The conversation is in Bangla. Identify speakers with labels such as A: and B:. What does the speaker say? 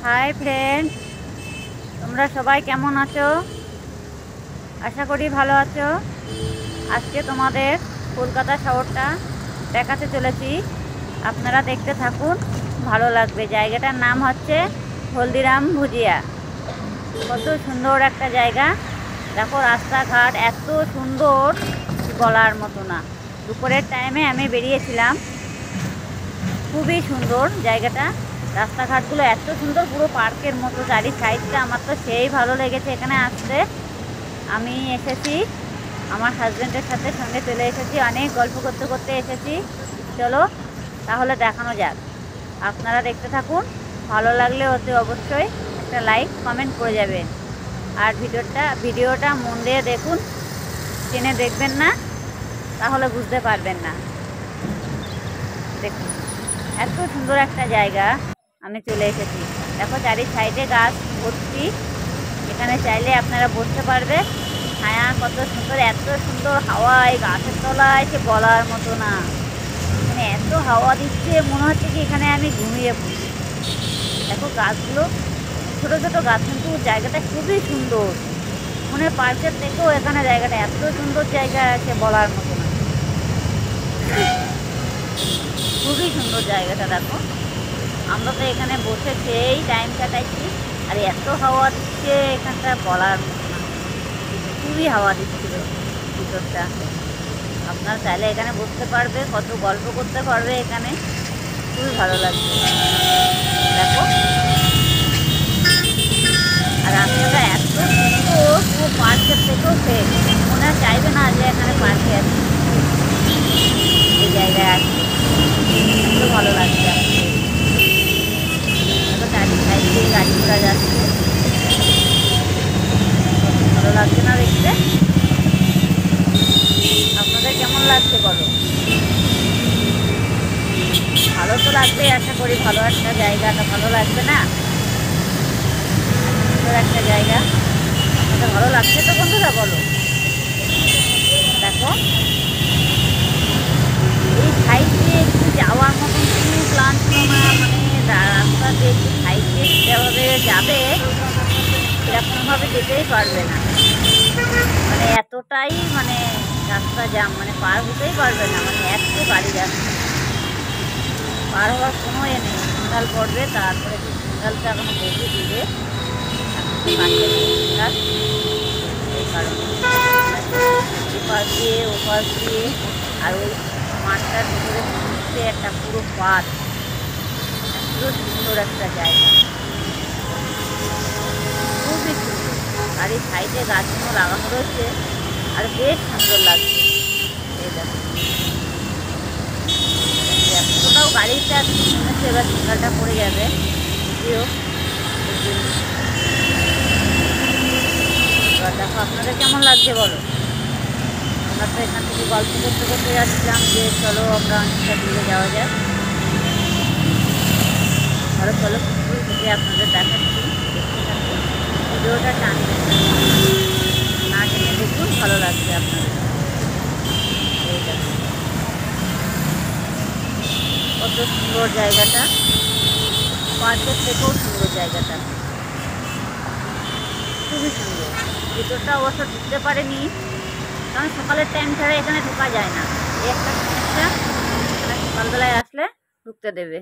A: হাই ফ্রেন্ড, তোমরা সবাই কেমন আছো? আশা করি ভালো আছো। আজকে তোমাদের কলকাতা শহরটা দেখাতে চলেছি, আপনারা দেখতে থাকুন, ভালো লাগবে। জায়গাটার নাম হচ্ছে হলদিরাম ভুজিয়া। কত সুন্দর একটা জায়গা, দেখো রাস্তাঘাট এত সুন্দর বলার মতো না। দুপুরের টাইমে আমি বেরিয়েছিলাম, খুবই সুন্দর জায়গাটা। রাস্তাঘাটগুলো এত সুন্দর, পুরো পার্কের মতো চারি সাইডটা। আমার তো সেই ভালো লেগেছে এখানে আসতে। আমি এসেছি আমার হাজব্যান্ডের সাথে, সঙ্গে চলে এসেছি, অনেক গল্প করতে করতে এসেছি। চলো তাহলে দেখানো যাক, আপনারা দেখতে থাকুন। ভালো লাগলে অতি অবশ্যই একটা লাইক কমেন্ট করে যাবেন। আর ভিডিওটা মন দিয়ে দেখুন, টেনে দেখবেন না, তাহলে বুঝতে পারবেন না। দেখুন এত সুন্দর একটা জায়গা, আমি চলে এসেছি। দেখো চারি সাইডে গাছ ভর্তি, এখানে চাইলে আপনারা বসতে পারবে। ছায়া কত সুন্দর, এত সুন্দর হাওয়া এই গাছের তলায়, সে বলার মতো না। মানে এত হাওয়া দিচ্ছে, মনে হচ্ছে কি এখানে আমি ঘুমিয়ে পড়ি। দেখো গাছগুলো ছোট ছোট গাছ, কিন্তু জায়গাটা খুবই সুন্দর। মনে হয় পার্কের থেকেও এখানে জায়গাটা এত সুন্দর জায়গা আছে, বলার মতো না। খুবই সুন্দর জায়গাটা। দেখো আমরা তো এখানে বসে খেয়েই টাইম কাটাইছি, আর এত হাওয়া দিচ্ছে এখানটা, বলার মতো না। খুবই হাওয়া দিচ্ছিল ভিতরটা। আপনার চাইলে এখানে বসতে পারবে, কত গল্প করতে পারবে এখানে, খুবই ভালো লাগবে। দেখো আর রাস্তাটা এত সুন্দর, পুরো পার্কের থেকেও ফেক। মনে হয় চাইবে না যে এখানে পার্কে আছে, এই জায়গায় আছে। এত ভালো লাগছে। দেখো চারি সাইড দিয়ে গাড়ি ঘোড়া যাচ্ছে, ভালো লাগছে না দেখতে? আপনাদের কেমন লাগছে বলো? ভালো তো লাগবে, আশা করি। ভালো একটা জায়গাটা ভালো লাগবে না? সুন্দর একটা জায়গা, আপনাদের ভালো লাগছে তো বন্ধুরা? বলো। দেখো এই সাইড দিয়ে একটু যাওয়ার মতন কোনো প্ল্যান ছিল না। মানে রাস্তা দিয়ে একটু সাইড দিয়ে যেভাবে যাবে, এরকমভাবে যেতেই পারবে না। মানে এতটাই মানে রাস্তা জাম, মানে পার হতেই পারবে না। মানে এত গাড়ি যাচ্ছে, পার হওয়ার কোনো নেই। সিগনাল পড়বে, তারপরে সিগনালটা এখনো বহু দূরে, সিগনাল। এই কারণে এপাশ দিয়ে ওপাশ দিয়ে, আর ওই মাঠটার ভিতরে হচ্ছে একটা পুরো পার্ক। এত সুন্দর একটা জায়গা, খুবই সুন্দর। আর এই সাইডে গাছগুলো লাগানো রয়েছে, আর বেশ সুন্দর লাগছে। এই দেখো এতটাও গাড়িটা শুনেছে, এবার সিগনালটা পড়ে যাবে। যদিও এবার দেখো আপনাদের কেমন লাগছে বলো। আমরা তো এখান থেকে গল্প করতে করতে যাচ্ছিলাম যে চলো আমরা অনেকটা দূরে যাওয়া যায়। ভালো, চলো ফুল থেকে আপনাদের দেখাচ্ছি, দেখতে থাকুন। ভিডিওটা টানবেন না, টেনে দেখুন, ভালো লাগবে আপনাদের। এই দেখো কত সুন্দর জায়গাটা, পার্কের থেকেও সুন্দর জায়গাটা, খুবই সুন্দর। ভিতরটা অবশ্য ঢুকতে পারেনি, কারণ সকালের টাইম ছাড়া এখানে ঢোকা যায় না। এই একটা সমস্যা, এখানে সকালবেলায় আসলে ঢুকতে দেবে।